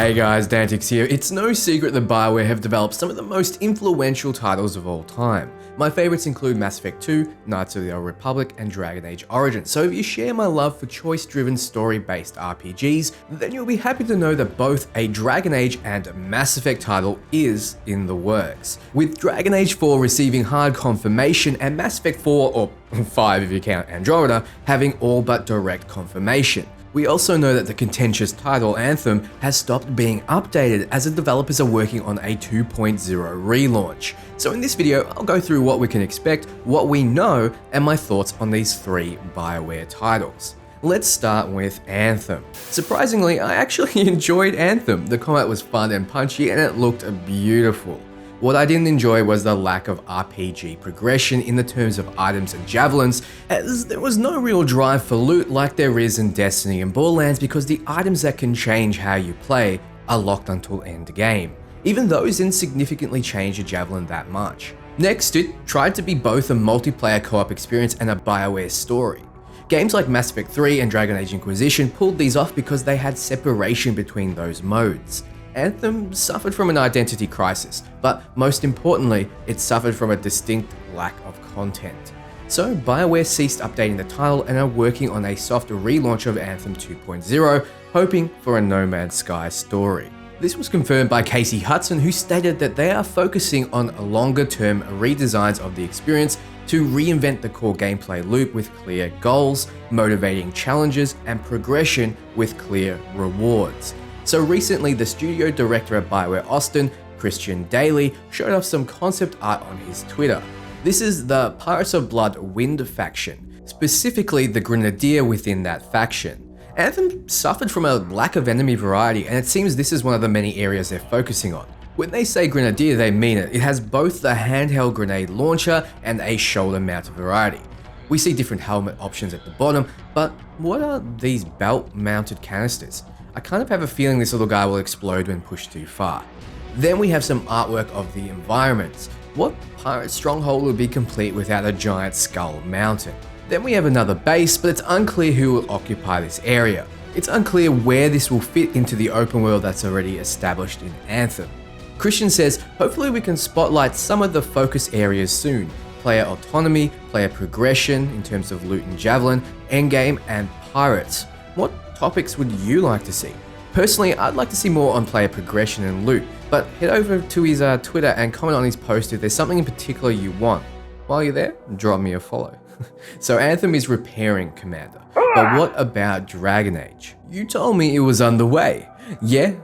Hey guys, Dantix here. It's no secret that Bioware have developed some of the most influential titles of all time. My favorites include Mass Effect 2, Knights of the Old Republic, and Dragon Age Origins. So if you share my love for choice-driven story-based RPGs, then you'll be happy to know that both a Dragon Age and Mass Effect title is in the works. With Dragon Age 4 receiving hard confirmation and Mass Effect 4, or 5 if you count Andromeda, having all but direct confirmation. We also know that the contentious title Anthem has stopped being updated as the developers are working on a 2.0 relaunch. So in this video, I'll go through what we can expect, what we know, and my thoughts on these three Bioware titles. Let's start with Anthem. Surprisingly, I actually enjoyed Anthem. The combat was fun and punchy and it looked beautiful. What I didn't enjoy was the lack of RPG progression in the terms of items and javelins, as there was no real drive for loot like there is in Destiny and Borderlands because the items that can change how you play are locked until end game. Even those didn't significantly change a javelin that much. Next, it tried to be both a multiplayer co-op experience and a Bioware story. Games like Mass Effect 3 and Dragon Age Inquisition pulled these off because they had separation between those modes. Anthem suffered from an identity crisis, but most importantly, it suffered from a distinct lack of content. So Bioware ceased updating the title and are working on a soft relaunch of Anthem 2.0, hoping for a No Man's Sky story. This was confirmed by Casey Hudson, who stated that they are focusing on longer-term redesigns of the experience to reinvent the core gameplay loop with clear goals, motivating challenges, and progression with clear rewards. So recently, the studio director at Bioware Austin, Christian Daly, showed off some concept art on his Twitter. This is the Pirates of Blood Wind faction, specifically the Grenadier within that faction. Anthem suffered from a lack of enemy variety, and it seems this is one of the many areas they're focusing on. When they say Grenadier, they mean it. It has both the handheld grenade launcher and a shoulder-mounted variety. We see different helmet options at the bottom, but what are these belt-mounted canisters? I kind of have a feeling this little guy will explode when pushed too far. Then we have some artwork of the environments. What pirate stronghold would be complete without a giant skull mountain? Then we have another base, but it's unclear who will occupy this area. It's unclear where this will fit into the open world that's already established in Anthem. Christian says, hopefully we can spotlight some of the focus areas soon. Player autonomy, player progression in terms of loot and javelin, endgame, and pirates. What topics would you like to see? Personally, I'd like to see more on player progression and loot, but head over to his Twitter and comment on his post if there's something in particular you want. While you're there, drop me a follow. So Anthem is repairing Commander, but what about Dragon Age? You told me it was underway. Yeah?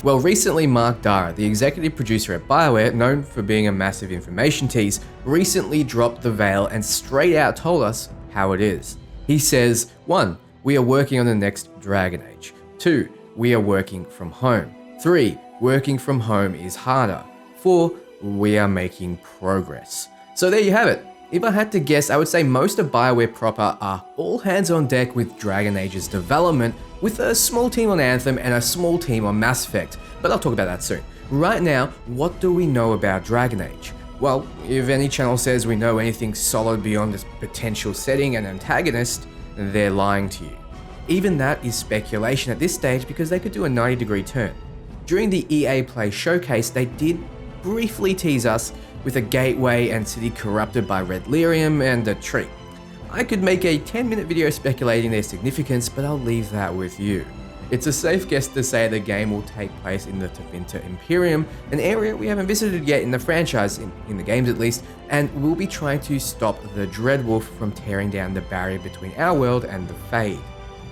Well, recently Mark Dara, the executive producer at Bioware, known for being a massive information tease, recently dropped the veil and straight out told us how it is. He says, 1. We are working on the next Dragon Age. 2. We are working from home. 3. Working from home is harder. 4. We are making progress. So there you have it. If I had to guess, I would say most of Bioware proper are all hands on deck with Dragon Age's development, with a small team on Anthem and a small team on Mass Effect, but I'll talk about that soon. Right now, what do we know about Dragon Age? Well, if any channel says we know anything solid beyond this potential setting and antagonist, they're lying to you. Even that is speculation at this stage because they could do a 90-degree turn. During the EA Play showcase, they did briefly tease us with a gateway and city corrupted by red lyrium and a tree. I could make a 10-minute video speculating their significance, but I'll leave that with you. It's a safe guess to say the game will take place in the Tevinter Imperium, an area we haven't visited yet in the franchise, in the games at least, and we'll be trying to stop the Dreadwolf from tearing down the barrier between our world and the Fade.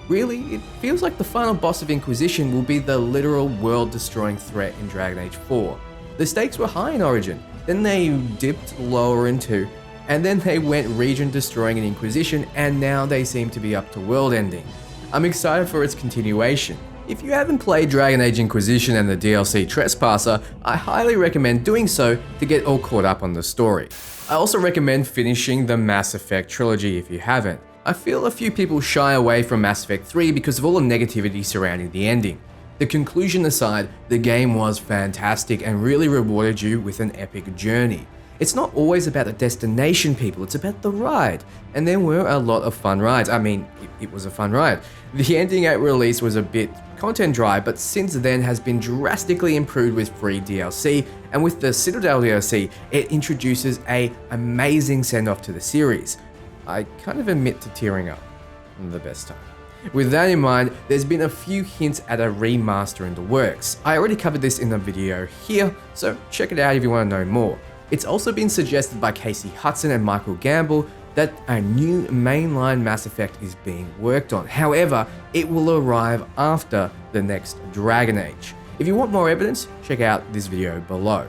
Really, it feels like the final boss of Inquisition will be the literal world-destroying threat in Dragon Age 4. The stakes were high in Origin, then they dipped lower in 2, and then they went region-destroying in Inquisition, and now they seem to be up to world-ending. I'm excited for its continuation. If you haven't played Dragon Age Inquisition and the DLC Trespasser, I highly recommend doing so to get all caught up on the story. I also recommend finishing the Mass Effect trilogy if you haven't. I feel a few people shy away from Mass Effect 3 because of all the negativity surrounding the ending. The conclusion aside, the game was fantastic and really rewarded you with an epic journey. It's not always about the destination, people, it's about the ride. And there were a lot of fun rides. I mean, it was a fun ride. The ending at release was a bit content dry, but since then has been drastically improved with free DLC, and with the Citadel DLC, it introduces an amazing send-off to the series. I kind of admit to tearing up the best time. With that in mind, there's been a few hints at a remaster in the works. I already covered this in a video here, so check it out if you want to know more. It's also been suggested by Casey Hudson and Michael Gamble that a new mainline Mass Effect is being worked on. However, it will arrive after the next Dragon Age. If you want more evidence, check out this video below.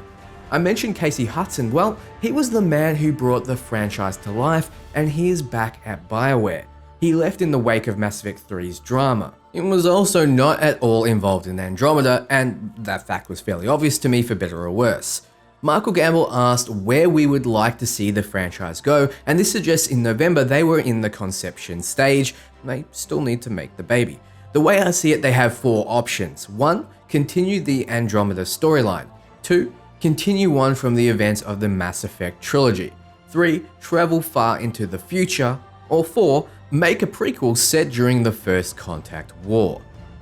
I mentioned Casey Hudson. Well, he was the man who brought the franchise to life, and he is back at Bioware. He left in the wake of Mass Effect 3's drama. He was also not at all involved in Andromeda, and that fact was fairly obvious to me for better or worse. Michael Gamble asked where we would like to see the franchise go, and this suggests in November they were in the conception stage. They still need to make the baby. The way I see it, they have 4 options. 1. Continue the Andromeda storyline. 2. Continue on from the events of the Mass Effect trilogy. 3. Travel far into the future. Or 4. Make a prequel set during the First Contact War.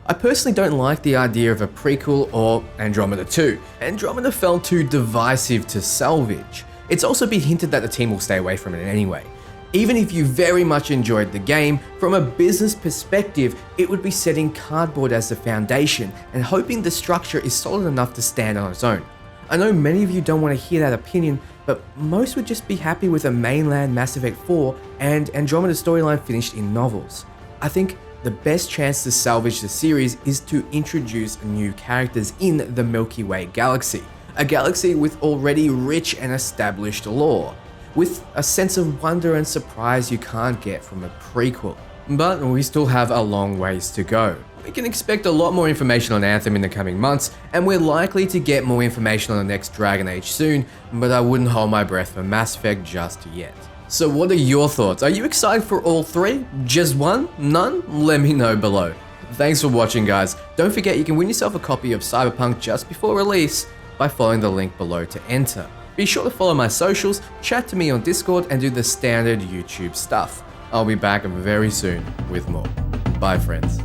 I personally don't like the idea of a prequel or Andromeda 2. Andromeda felt too divisive to salvage. It's also been hinted that the team will stay away from it anyway. Even if you very much enjoyed the game, from a business perspective, it would be setting cardboard as the foundation and hoping the structure is solid enough to stand on its own. I know many of you don't want to hear that opinion, but most would just be happy with a mainland Mass Effect 4 and Andromeda storyline finished in novels. I think the best chance to salvage the series is to introduce new characters in the Milky Way galaxy, a galaxy with already rich and established lore, with a sense of wonder and surprise you can't get from a prequel. But we still have a long ways to go. We can expect a lot more information on Anthem in the coming months, and we're likely to get more information on the next Dragon Age soon, but I wouldn't hold my breath for Mass Effect just yet. So what are your thoughts? Are you excited for all 3? Just one? None? Let me know below. Thanks for watching, guys. Don't forget you can win yourself a copy of Cyberpunk just before release by following the link below to enter. Be sure to follow my socials, chat to me on Discord, and do the standard YouTube stuff. I'll be back very soon with more. Bye, friends.